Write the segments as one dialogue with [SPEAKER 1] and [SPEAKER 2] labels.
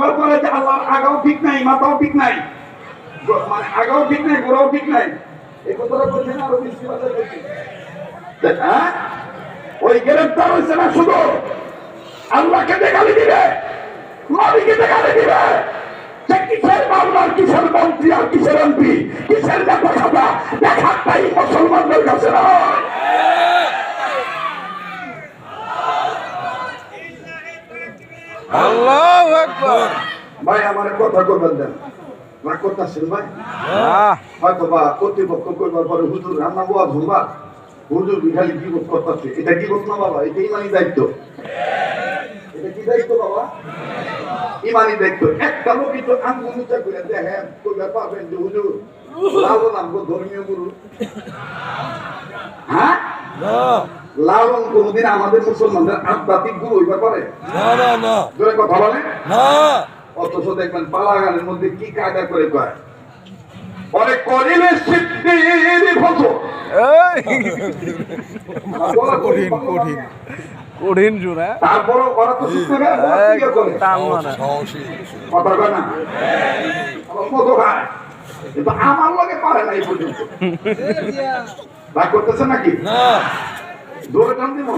[SPEAKER 1] এবার বলে যে আল্লাহর আগাও ঠিক নাই, মাথাও ঠিক নাই, মানে আগাও ঠিক নাই, গোড়াও ঠিক নাই। এই কথাটা বলছেন আরো বেশি কথা বলছি। হ্যাঁ, ওই গ্রেফতার হয়েছে না শুধু আল্লাহকে দেখালি দিবে, নবীকে দেখালি দিবে, সে কিসের মামলার, কিসের মন্ত্রী আর কিসের এমপি, কিসের নেতা খাতা দেখাটাই মুসলমানদের কাছে নয়।
[SPEAKER 2] আল্লাহু আকবার।
[SPEAKER 1] ভাই আমার কথা করবেন দেন, রাগ করতেছেন ভাই? হয়তো বা কর্তৃপক্ষ করবার পরে হুজুর রান্না বোয়া ধুমবা, হুজুর খালি বিপদ করতেছে। এটা কি বলতো না বাবা? এটা ইমানি দায়িত্ব। এটা কি দায়িত্ব বাবা? ইমানি দায়িত্ব। একটা লোক তো আঙ্গুল উঁচা করে দেখেন কইবার পারবেন যে হুজুর লালন আমগো ধর্মীয় গুরু। হ্যাঁ, লালন কোনদিন আমাদের মুসলমানদের আধ্যাত্মিক গুরু হইবার পারে না। জোরে কথা বলে না। অথচ দেখবেন পালাগানের মধ্যে কি কায়দা করে কয়, পরে করিলে সিদ্ধির ফসল।
[SPEAKER 2] কঠিন কঠিন কঠিন জোড়া।
[SPEAKER 1] তারপরও ওরা তো শিখতে না, কথা কয় না, মতো খায়, কিন্তু আমার লগে পারে না এই পর্যন্ত। রাগ করতেছে নাকি? জোরে টান দিব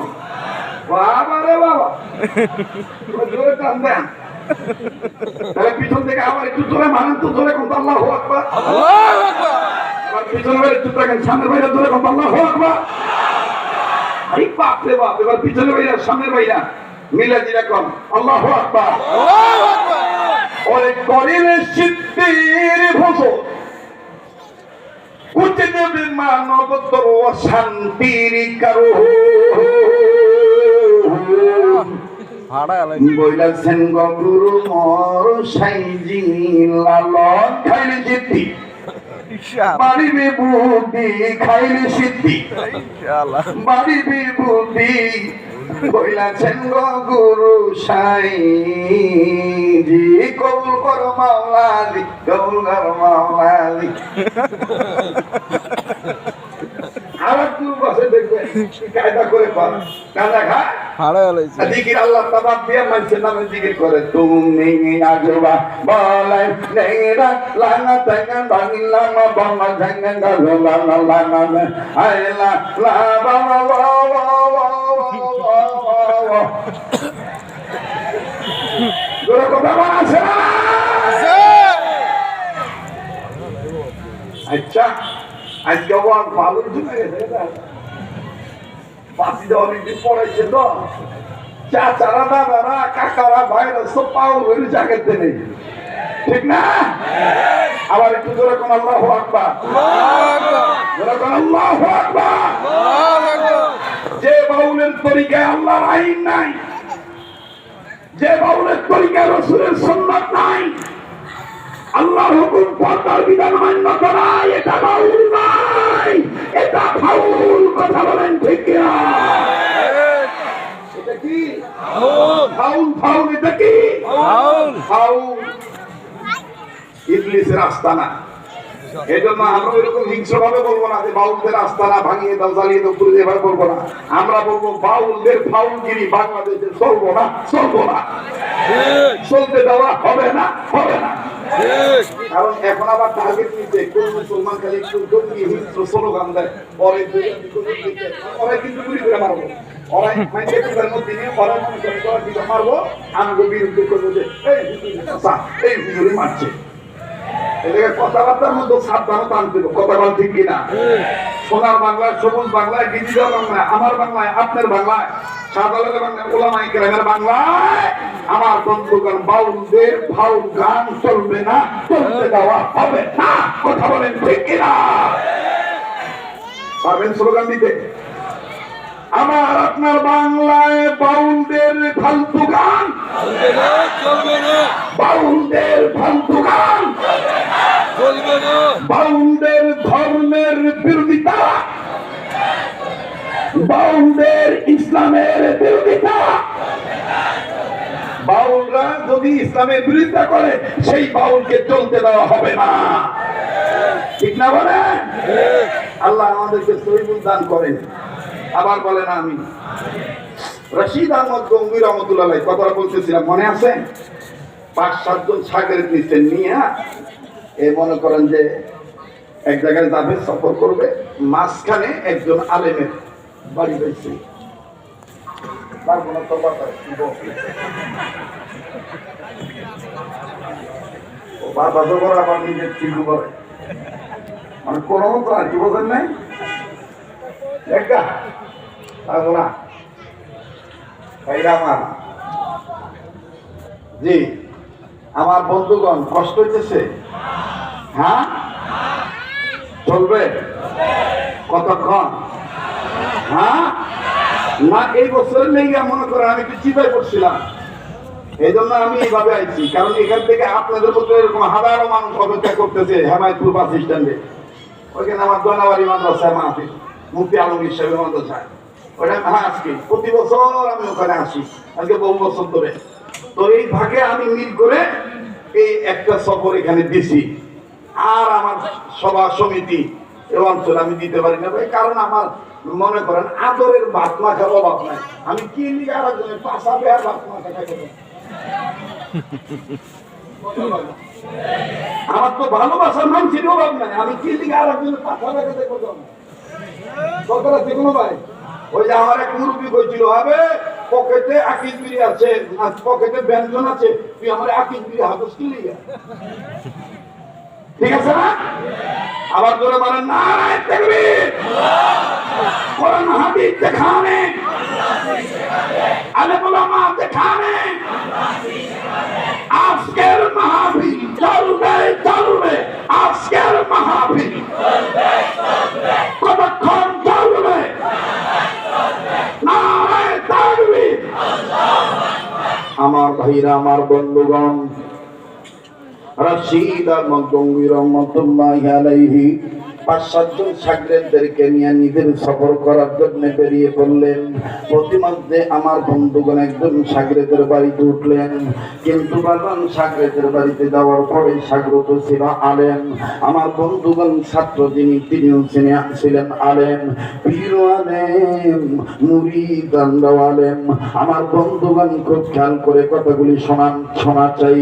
[SPEAKER 1] বাবা রে বাবা, জোরে টান দেন। তাহলে পিছন থেকে আবার একটু জোরে মানেন তো, জোরে কোন আল্লাহু আকবার। আবার পিছনে একটু দেখেন, সামনের বাইরে জোরে কোন আল্লাহু আকবার। আরে বাপ রে বাপ, এবার পিছনে বাইরে সামনের বাইরে মিলে দিলে কম আল্লাহু আকবার। ওরে করিলে সিদ্ধির ফসল, উঠে দেবে মানবতর অশান্তির কারণ। বইলাছেন গুরু মর সাইজি লালন খাইলে সিদ্ধি, বাড়িবে বুদ্ধি খাইলে সিদ্ধি, বাড়িবে বুদ্ধি। বইলাছেন গুরু সাইজি কবুল কর মাওলালি, কবুল কর মাওলালি। আবার তুই বসে দেখবেন কায়দা করে কাঁদা খায় জিকির আল্লাহ তাবাক দিয়ে মানুষের নামে জিকির করে। তুমি আজবা বলাই নেরা লানা তাঙ্গা বাংলাম বাংলা জাঙ্গা গালা লানা আইলা লা বাবা বাবা গোরা কথা আছে না? আচ্ছা, আজকে আমার ভালো জমে গেছে, বাসিটা অনেকদিন পড়াইছে তো, চাচারা দাদারা কাকারা ভাইরা সব পাগল হয়ে জায়গাতে নেই, ঠিক না? আবার একটু জোরে কোন আল্লাহু আকবার, জোরে কোন আল্লাহু আকবার। যে বাউলের তরিকায় আল্লাহর আইন নাই, যে বাউলের তরিকায় রাসূলের সুন্নাত নাই, আল্লাহর হুকুম পর্দার বিধান মান্য করা, এটা বাউল নাই, এটা ফাউল। কথা বলেন ঠিক কিনা? এটা কি ফাউল? ফাউল এটা কি ফাউল? ইবলিসের আস্তানা। এই জন্য আমরা ওইরকম হিংস্র ভাবে বলবো না যে বাউলদের আস্তানা ভাঙিয়ে দাও, জ্বালিয়ে দাও, পুরো এবার বলবো না। আমরা বলবো বাউলদের ফাউলগিরি বাংলাদেশে চলবো না, চলবো না, চলতে দেওয়া হবে না, হবে না। কারণ এখন আবার টার্গেট নিতে কোন মুসলমান খালি একটু জঙ্গি হিংস্র স্লোগান দেয়, পরে ওরাই কিন্তু গুলি করে মারবো, ওরাই মাইন্ডে পিতার মধ্যে নিয়ে ওরা মনে করে ওরা দিকে মারবো, আমাকে বিরুদ্ধে করবো যে এই হুজুরি মারছে। এদিকে কথাবার্তার মধ্যে সাবধানতা আনতে হবে, কথা বল ঠিক কিনা? সোনার বাংলায়, সবুজ বাংলায়, ডিজিটাল বাংলায়, আমার বাংলায়, আপনার বাংলায়, সাধারণ বাংলায়, ওলামায়ে কেরামের বাংলায় আমার বন্ধুগণ বাউলদের ফাউল গান চলবে না, চলতে দেওয়া হবে না। কথা বলেন ঠিক কিনা? পারবেন স্লোগান দিতে? আমার আপনার বাংলায় বাউলদের ফালতু গান চলবে না, বাউলদের ফালতু গান চলবে না, বাউলদের ধর্মের বিরোধিতা, বাউলদের ইসলামের বিরোধিতা। বাউলরা যদি ইসলামের বিরোধিতা করে সেই বাউলকে চলতে দেওয়া হবে না, ঠিক না বলেন? আল্লাহ আমাদেরকে সহিবুল দান করেন। আবার বলেন আমি। রশিদ আহমদ গঙ্গুই রহমতুল্লাহ কথাটা বলতেছিলাম, মনে আছে? 5-7 জন ছাগলের নিচে নিয়ে এ মনে করেন যে এক জায়গায় যাবে, সফর করবে, মাঝখানে একজন আলেমের বাড়ি হয়েছে। বাবা তো করে আবার নিজের চিন্তা করে, মানে কোনো মতো আর কি বোঝেন নাই একটা না আমার। জি আমার বন্ধুগণ কষ্ট হইতেছে? হ্যাঁ চলবে কতক্ষণ? হ্যাঁ না এই বছরের লেগে মনে করেন আমি একটু চিন্তায় পড়ছিলাম, এই জন্য আমি এইভাবে আইছি, কারণ এখান থেকে আপনাদের মতো এরকম হাজারো মানুষ অপেক্ষা করতেছে হেমায়তপুর বাস স্ট্যান্ডে। ওইখানে আমার দোনাবাড়ি মাদ্রাসায় মাহফিল, মুফতি আলমগীর সাহেবের মাদ্রাসায়, ওইটা আজকে প্রতি বছর আমি ওখানে আসি, আজকে বহু বছর ধরে। তো এই ভাগে আমি মিল করে এই একটা সফর এখানে দিছি। আর আমার সভা সমিতি এ অঞ্চলে আমি দিতে পারি না ভাই, কারণ আমার মনে করেন আদরের ভাত মাখার অভাব নাই। আমি কি লিগে আর একজনের পাশা বেয়ার ভাত মাখা খাইতে পারি? আমার তো ভালোবাসার মানুষের অভাব নাই, আমি কি লিগে আর একজনের পাশা বেঁকাতে করতাম কথাটা যে কোনো ভাই। ওই যে আমার এক মুরব্বী কইছিল, হবে পকেটে আকিস বিড়ি আছে, পকেটে ব্যঞ্জন আছে, তুই আমার আকিস বিড়ি হাতস কি লিগা? ঠিক আছে না? আবার জোরে বলেন নারায়ে তাকবীর। কোরআন হাদিস দেখানে, আলেম ওলামা দেখানে, আজকের মাহফিল চলবে চলবে, আজকের মাহফিল কতক্ষণ চলবে? নারায়ে তাকবীর। আমার ভাইরা, আমার বন্ধুগণ, রশিদ আহমদ গঙ্গোহী রহমাতুল্লাহি আলাইহি 5-7 জন ছাগলদেরকে নিয়ে নিজের সফর করার জন্য বেরিয়ে পড়লেন। প্রতিমধ্যে আমার বন্ধুগণ একজন ছাগলের বাড়িতে উঠলেন, কিন্তু বাগান ছাগলের বাড়িতে যাওয়ার পরে সাগরত ছিল আলেম। আমার বন্ধুগণ ছাত্র যিনি, তিনিও ছিলেন আলেম, পীর আলেম, মুরিদ আলেম। আমার বন্ধুগণ খুব খেয়াল করে কথাগুলি শোনা চাই।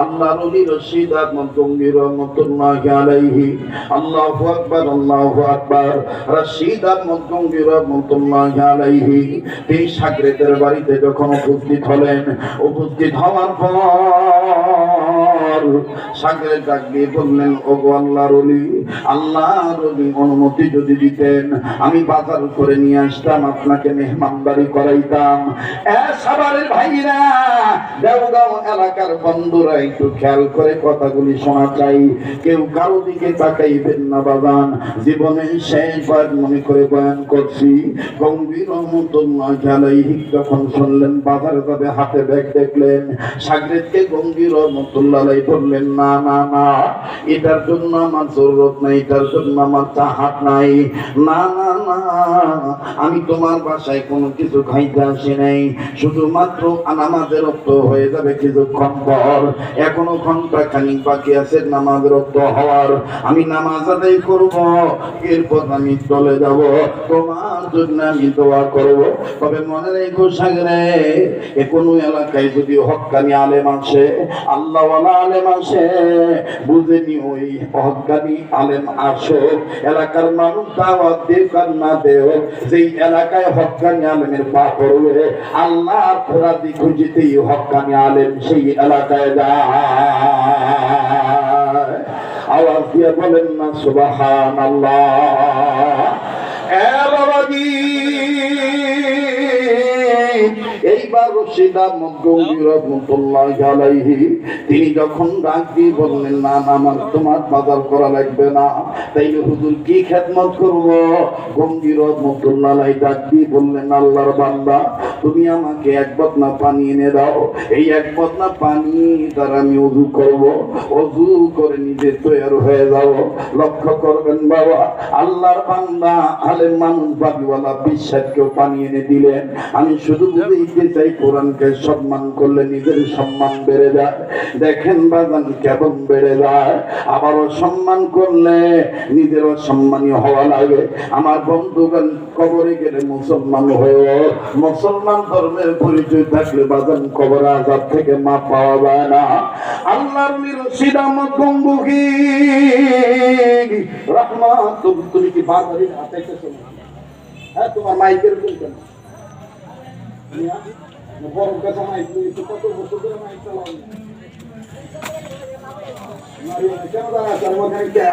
[SPEAKER 1] আল্লাহর ওলি রশিদ আহমদ গঙ্গোহী রহমাতুল্লাহি আলাইহি, আল্লাহু আকবার, আল্লাহু আকবার। রশিদ আহমদ গঙ্গোহী রহমাতুল্লাহি আলাইহি এই ছাগলের বাড়িতে যখন উপস্থিত হলেন, উপস্থিত হওয়ার পর ছাগলের ডাক দিয়ে বললেন, ওগো আল্লাহর ওলি, আল্লাহর ওলি অনুমতি যদি দিতেন আমি বাজার করে নিয়ে আসতাম, আপনাকে মেহমানদারি করাইতাম। সাভারের ভাইরা, দেওগাঁও এলাকার বন্ধুরা একটু খেয়াল করে কথাগুলি শোনা চাই, কেউ কারো দিকে তাকাইবেন না বাজান। জীবনে শেষবার মনে করে বয়ান করছি। গঙ্গোহী রহমাতুল্লাহি আলাইহি যখন শুনলেন বাজারে যাবে, হাতে ব্যাগ দেখলেন, ছাগলকে গঙ্গোহী রহমাতুল্লাহি আলাইহি বললেন, না না না, এটার জন্য আমার জরুরত নাই, এটার জন্য আমার চাহাত নাই, না না না, আমি তোমার বাসায় কোনো কিছু খাইতে আসি নাই, শুধুমাত্র নামাজের রক্ত হয়ে যাবে কিছুক্ষণ পর, এখনো ঘন্টা খানিক বাকি আছে নামাজের রক্ত হওয়ার, আমি নামাজ আদায় করব, এরপর আমি চলে যাব, তোমার জন্য আমি দোয়া করব। তবে মনে রেখো সাগরে, কোনো এলাকায় যদি হক্কানি আলেম আসে, আল্লাহওয়ালা আলেম আসে, বুঝেনি ওই হক্কানি আলেম আসো, এলাকার মানুষ দাওয়াত দেখ আর না দেও, যেই এলাকায় হক্কানি আলেমের পা পড়বে, আল্লাহ রাজি খুঁজিতেই হক্কানি আলেম সেই এলাকায় যায়। আওয়াজ দিয়ে বলেন না সুবহানাল্লাহ। এ বাবাজি, এইবার রশিদ আহমদ গঙ্গোহী রহমাতুল্লাহি আলাইহি তিনি যখন ডাক দিয়ে বললেন, না না, আমার তোমার বাজার করা লাগবে না, তাইলে হুজুর কি খেদমত করব? গঙ্গোহী রহমাতুল্লাহি আলাইহি ডাক দিয়ে বললেন, আল্লাহর বান্দা, তুমি আমাকে এক বদনা পানি এনে দাও, এই এক বদনা পানি দ্বারা আমি ওযু করব, ওযু করে নিজে তৈয়ার হয়ে যাও। লক্ষ্য করবেন বাবা, আল্লাহর বান্দা আলেম মানুষ বাড়িওয়ালা বিশ্বাসকেও পানি এনে দিলেন। আমি শুধু বুঝাইতে চাই এই কোরআনকে সম্মান করলে নিজের সম্মান বেড়ে যায়। দেখেন বাজান কেমন বেড়ে যায়। আবারও সম্মান করলে নিজেরও সম্মানী হওয়া লাগে। আমার বন্ধুগণ, কবরে গেলে মুসলমান হয়েও মুসলমান ধর্মের পরিচয় থাকলে বাজান কবরে আযাব থেকে মাপ পাওয়া যায় না। আল্লাহর নবীর রশিদ আহমদ গঙ্গুহি রাহমাতুল্লাহ, তুমি কি বাজারে আটাইতেছো? হ্যাঁ, তোমার মাইকের কেন বড় কথা মাইক নিয়ে কত বছর ধরে মাইক চালাও?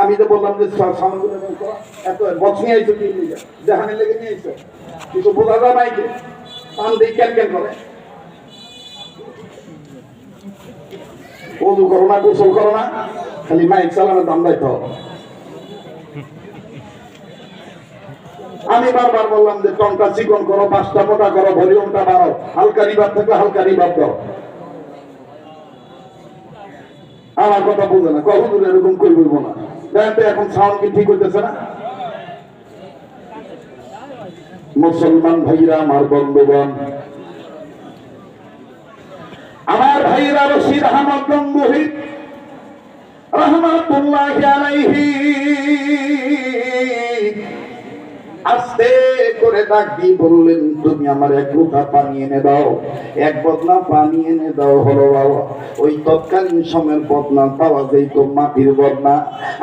[SPEAKER 1] আমি তো বললাম যে এত বছর নিয়ে আইছো, জাহানের লেগে নিয়ে আইছো, কিছু বোঝা যায় মাইকে পান দিয়ে কেন কেন করে। ওযু করো না, গোসল করো না, খালি মাইক চালানোর দাম দায়িত্ব। আমি বারবার বললাম যে টনটা চিকন করো, পাঁচটা মোটা করো, ভলিউমটা বাড়াও, হালকা রিভাব থাকলে হালকা রিভাব দাও। আমার কথা বুঝে না, কখন এরকম করে বলবো না। এখন সাউন্ড কি ঠিক হইতেছে না? মুসলমান ভাইরা, আমার বন্ধুগণ, আমার ভাইরা, রশিদ আহমদ গঙ্গুহি রাহমাতুল্লাহি আলাইহি আস্তে করে ডাক দিয়ে বললেন, তুমি আমার এক লোটা পানি এনে দাও, এক বদনা পানি এনে দাও। হলো বাবা, ওই তৎকালীন সময়ের বদনা পাওয়া যেত মাটির বদনা।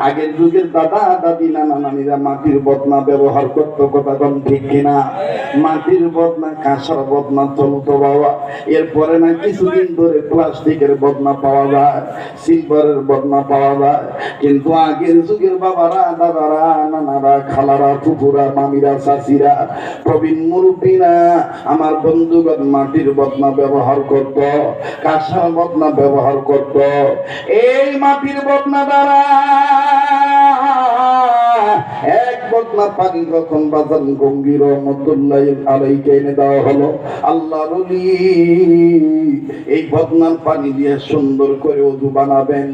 [SPEAKER 1] আগের যুগের দাদা দাদি নানা নানিরা মাটির বদনা ব্যবহার করতো, কথা কম ঠিক কিনা? মাটির বদনা, কাঁসার বদনা চলতো বাবা। এরপরে না কিছুদিন ধরে প্লাস্টিকের বদনা পাওয়া যায়, সিলভারের বদনা পাওয়া যায়। কিন্তু আগের যুগের বাবারা, দাদারা, নানারা, খালারা, ফুপুরা, মামিরা, চাচিরা, প্রবীণ মুরব্বীরা, আমার বন্ধুগণ মাটির বদনা ব্যবহার করত, কাঁসার বদনা ব্যবহার করত। এই মাটির বদনা দ্বারা এক বদনা পানি যখন বাজান গঙ্গি রহমতুল্লাহ আলাইকে এনে দেওয়া হলো, আল্লাহর ওলি এই বদনার পানি দিয়ে সুন্দর করে ওযু বানাবেন।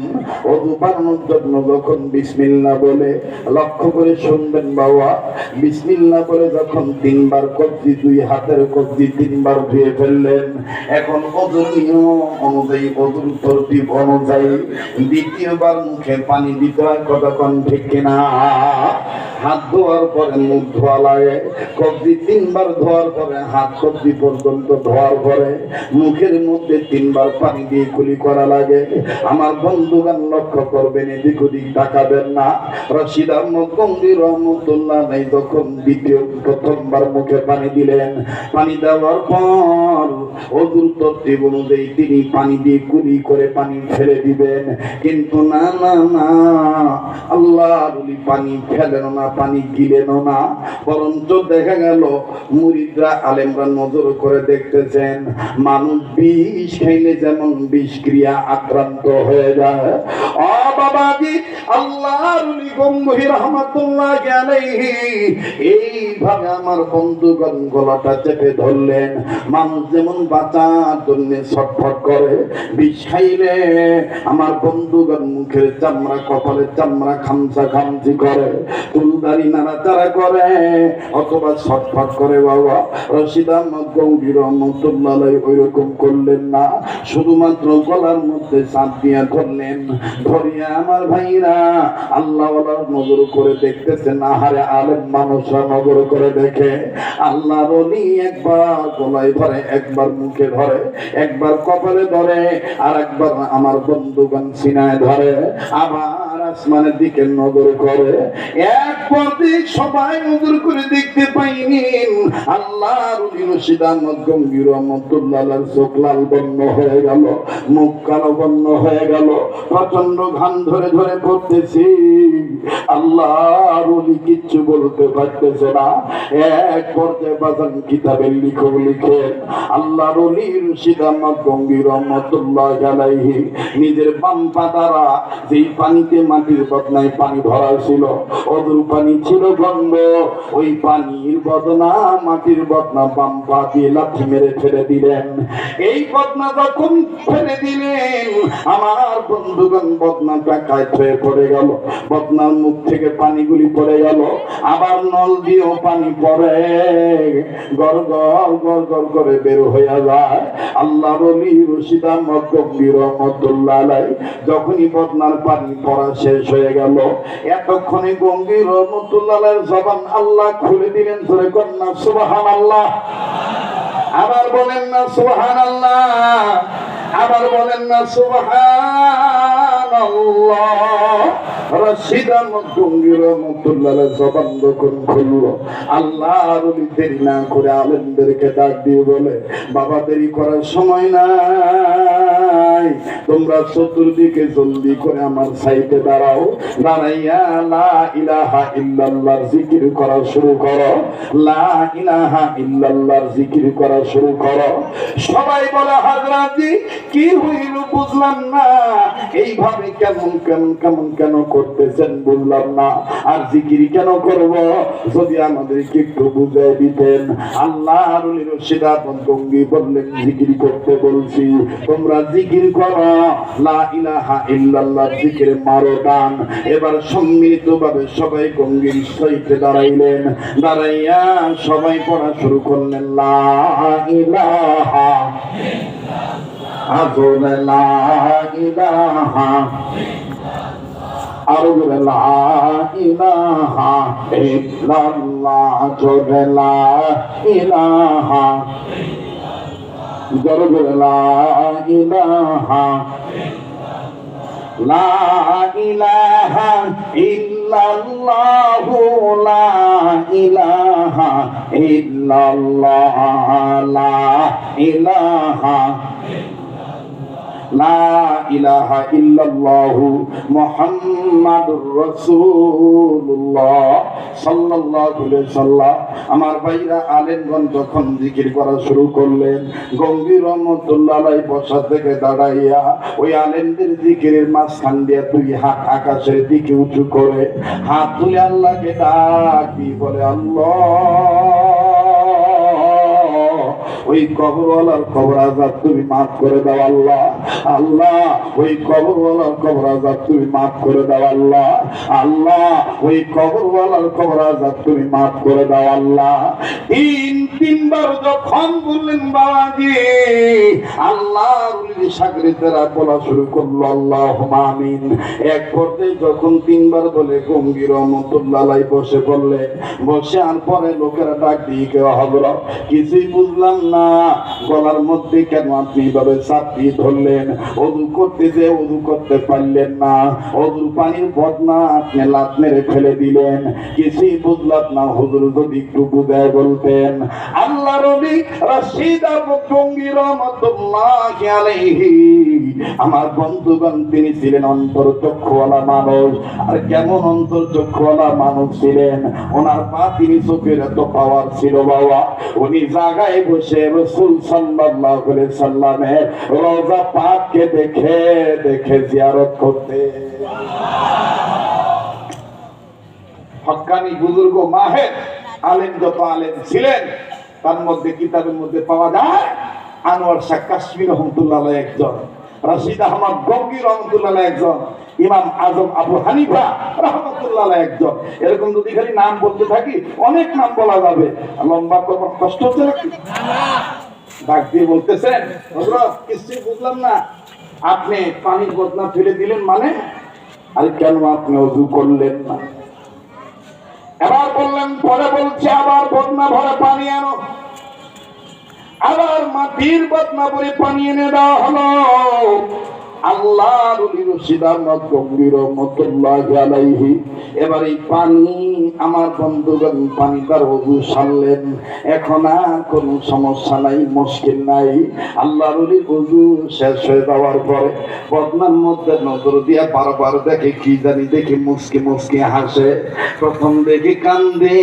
[SPEAKER 1] ওযু বানানোর জন্য যখন বিসমিল্লাহ বলে, লক্ষ্য করে শুনবেন বাবা, বিসমিল্লাহ বলে যখন তিনবার কবজি, দুই হাতের কবজি তিনবার ধুয়ে ফেললেন, এখন ওযুর নিয়ম অনুযায়ী, ওযুর তরতিব অনুযায়ী দ্বিতীয়বার মুখে পানি দিতে হয়, কতক্ষণ ঠিক কিনা? হাত ধোয়ার পরে মুখ ধোয়া লাগে, কবজি তিনবার ধোয়ার পরে, হাত কবজি পর্যন্ত ধোয়ার পরে মুখের মধ্যে তিনবার পানি দিয়ে কুলি করা লাগে। আমার বন্ধুগণ লক্ষ্য করবেন, এদিক ওদিক তাকাবেন না। রশিদ আহমদ গঙ্গি রহমতুল্লাহ নাই যখন প্রথমবার মুখে পানি দিলেন, পানি দেওয়ার পর ওযুর তরতিব অনুযায়ী তিনি পানি দিয়ে কুলি করে পানি ফেলে দিবেন। কিন্তু না না না, আল্লাহর ওলি পানি ফেলেন না, পানি গিলেন না, বরঞ্চ দেখা গেল মুরিদরা, আলেমরা নজর করে দেখতেছেন, মানুষ বিষ খাইলে যেমন বিষক্রিয়া আক্রান্ত হয়ে যায়। ও বাবাজি, আল্লাহর ওলি গঙ্গুহি রাহমাতুল্লাহি আলাইহি এইভাবে আমার বন্ধুগণ গলাটা চেপে ধরলেন। মানুষ যেমন বাঁচার জন্য ছটফট করে, বিষ খাইলে আমার বন্ধুগণ মুখের চামড়া, কপালের চামড়া খামচা খামচি করে, চুলদারি নাড়াচাড়া করে, অথবা ছটফট করে। বাবা রশিদ আহমদ গঙ্গি রহমতুল্লাহ ওইরকম করলেন না, শুধুমাত্র গলার মধ্যে চাপ দিয়ে ধরলেন। ধরিয়া আমার ভাইরা আল্লাহ নজর করে দেখতেছেন, আহারে আলেম মানুষরা নজর করে দেখে, আল্লাহর ওলি একবার গলায় ধরে, একবার মুখে ধরে, একবার কপালে ধরে, আর একবার আমার বন্ধুগণ সিনায় ধরে, আবার আসমানের দিকে নজর করে। এক প্রতীক সবাই নজর করে দেখতে পাইনি, আল্লাহর ওলি রশিদ আহমদ গঙ্গি রহমতুল্লাহ চোখ লাল বর্ণ হয়ে গেল, মুখ কালো বর্ণ হয়ে গেল, প্রচন্ড ঘাম ধরে ধরে পড়তেছি। আল্লাহর ওলি কিচ্ছু বলতে পারতেছে না। এক পর্যায়ে বাজান কিতাবের লিখক লিখেন, আল্লাহর ওলি রশিদ আহমদ গঙ্গি রহমতুল্লাহ আলাইহি নিজের বাম পা দ্বারা যেই পানিতে মাটির বদনায় পানি ভরা ছিল, অদূর পানি ছিল গন্ধ। ওই পানির বদনা মাটির বদনা বাম পা দিয়ে লাথি মেরে ফেলে দিলেন। এই বদনা যখন ফেলে দিলেন, আমার বন্ধুগণ বদনাটা কায়ত হয়ে পড়ে গেল, বদনার মুখ থেকে পানিগুলি পড়ে গেল। আবার নল দিয়েও পানি পড়ে, গড় গড় গড় গড় করে বের হয়ে যায়। আল্লাহর ওলি রশিদ আহমদ গম্ভীর রহমতুল্লাহ আলাইহি যখনই বদনার পানি পড়া শেষ হয়ে গেল, এতক্ষণে গম্ভীর রহমতুল্লাহ আলাইহির জবান আল্লাহ খুলে দিলেন। ধরে কন্যা সুবহানাল্লাহ। আবার বলেন না সুবহানাল্লাহ, আবার বলেন না সুবহানাল্লাহ। রশিদ আহমদ গম্ভীর রহমতুল্লাহ আলাইহির জবান যখন খুলল, আল্লাহর ওলি দেরি না করে আলেমদেরকে ডাক দিয়ে বলে, বাবা দেরি করার সময় নাই, তোমরা চতুর্দিকে জলদি করে আমার সাইডে দাঁড়াও, দাঁড়াইয়া লা ইলাহা ইল্লাল্লাহর জিকির করা শুরু করো, লা ইলাহা ইল্লাল্লাহর জিকির করা শুরু করো। সবাই বলে, হযরতজি কি হইল বুঝলাম না, এইভাবে কেমন কেমন কেমন কেন করতেছেন বুঝলাম না, আর জিকির কেন করব, যদি আমাদেরকে একটু বুঝাই দিতেন। আল্লাহর ওলি রশিদ আহমদ গঙ্গি বললেন, জিকির করতে বলছি, তোমরা জিকির করো, লা ইলাহা ইল্লাল্লাহ জিকির মারো টান। এবার সম্মিলিতভাবে সবাই গঙ্গির সাইডে দাঁড়াইলেন, দাঁড়াইয়া সবাই পড়া শুরু করলেন, লা ইলাহা আযরে লা ইলাহা আর জোরে লা ইলাহা ইল্লাল্লাহ, জোরে লা ইলাহা, জোরে জোরে লা ইলাহা, লা ইলাহা ইল্লাল্লাহু, লা ইলাহা ইল্লাল্লাহ, লা ইলাহা, লা ইলাহা ইল্লাল্লাহু মুহাম্মাদুর রাসূলুল্লাহ সাল্লাল্লাহু আলাইহি সাল্লাম। আমার ভাইরা আলেমগণ যখন জিকির করা শুরু করলেন, গম্ভীর রহমতুল্লাহ আলাইহি বসা থেকে দাঁড়াইয়া ওই আলেমদের জিকিরের মাঝখান দিয়ে দুই হাত আকাশের দিকে উঁচু করে হাত তুলে আল্লাহকে ডাক দিয়ে বলে, আল্লাহ, ওই কবরওয়ালার কবর আযাব তুমি মাফ করে দাও আল্লাহ, আল্লাহ ওই কবরওয়ালার কবর আযাব তুমি মাফ করে দাও আল্লাহ, আল্লাহ ওই কবরওয়ালার কবর আযাব তুমি মাফ করে দাও আল্লাহ। তিনবার যখন বললেন বাবাজি, আল্লাহর ওলি শাগরিদেরা বলা শুরু করলো, আল্লাহুম্মা আমিন। এক পর্যায়ে যখন তিনবার বলে গম্ভীর রহমতুল্লাহ আলাইহি বসে পড়লেন, বসে আর পরে লোকেরা ডাক দিয়ে কেউ হযরত কিছুই বুঝলাম না, গলার মধ্যে কেন আপনি এইভাবে চাপি ধরলেন, ওযু করতে যে ওযু করতে পারলেন না, ওযুর পানির বদনা আপনি লাত মেরে ফেলে দিলেন, কিছুই বুঝলাম না, হুজুর যদি একটু বুঝায় বলতেন। আল্লাহর ওলি রশিদ আহমদ গঙ্গি রহমাতুল্লাহি আলাইহি, আমার বন্ধুগণ, তিনি ছিলেন অন্তরচক্ষুওয়ালা মানুষ। আর কেমন অন্তরচক্ষুওয়ালা মানুষ ছিলেন, ওনার তিনি চোখের এত পাওয়ার ছিল বাবা, উনি জায়গায় বসে রাসূল সাল্লাল্লাহু আলাইহি সাল্লামের রওজা পাককে দেখে দেখে জিয়ারত করতে। হক্কানি বুজুর্গ মাহের আলেম যত আলেম ছিলেন, তার মধ্যে কিতাবের মধ্যে পাওয়া যায় আনোয়ার শাহ কাশমী রহমতুল্লাহ আলাইহি একজন, রশিদ আহমদ গঙ্গি রহমতুল্লাহ আলাইহি একজন, ইমাম আজম আবু হানিফা রহমতুল্লাহ আলাইহি একজন। এরকম যদি খালি নাম বলতে থাকি অনেক নাম বলা যাবে, লম্বা করবার কষ্ট হচ্ছে নাকি? ডাক দিয়ে বলতেছেন, হযরত কিছুই বুঝলাম না, আপনি পানির বদনা ফেলে দিলেন মানে, আর কেন আপনি ওযু করলেন না? এবার বললেন, পরে বলছে আবার বদনা ভরে পানি আনো, আবার মাটির বদনা ভরে পানি এনে দেওয়া হলো। আল্লাহর ওলি রশিদ আহমদ গঙ্গি রহমাতুল্লাহি আলাইহি এবার এই পানি, আমার বন্ধুগণ, পানি তার ওযু সারলেন, এখন আর কোনো সমস্যা নাই, মুশকিল নাই। আল্লাহর ওলি ওযু শেষ হয়ে যাওয়ার পরে বদনার মধ্যে নজর দিয়া বারবার দেখে, কি জানি দেখে মুসকি মুসকি হাসে, প্রথম দেখে কান্দে,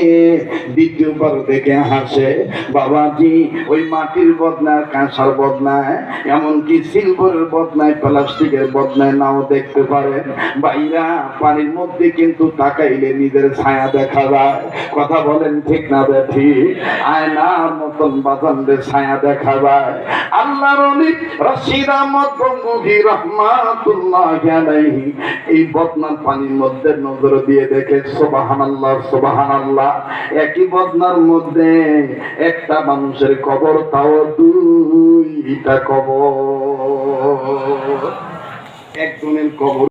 [SPEAKER 1] দ্বিতীয়বার দেখে হাসে। বাবাজি ওই মাটির বদনায়, কাঁসার বদনায়, এমনকি সিলভারের বদনায়, প্লাস্টিকের বদনায়, নাও দেখতে পারেন। বাইরা পানির মধ্যে কিন্তু তাকাইলে নিজের ছায়া দেখা যায়। কথা বলেন ঠিক না বেঠি? আয়নার মতন বাজানদের ছায়া দেখা যায়। আল্লাহর ওলি রশিদ আহমদ গঙ্গোহী রাহমাতুল্লাহি আলাইহি এই বদনার পানির মধ্যে নজর দিয়ে দেখে সুবহানাল্লাহ সুবহানাল্লাহ, একই বদনার মধ্যে একটা মানুষের কবর, তাও দুইটা কবর। একজনের কবর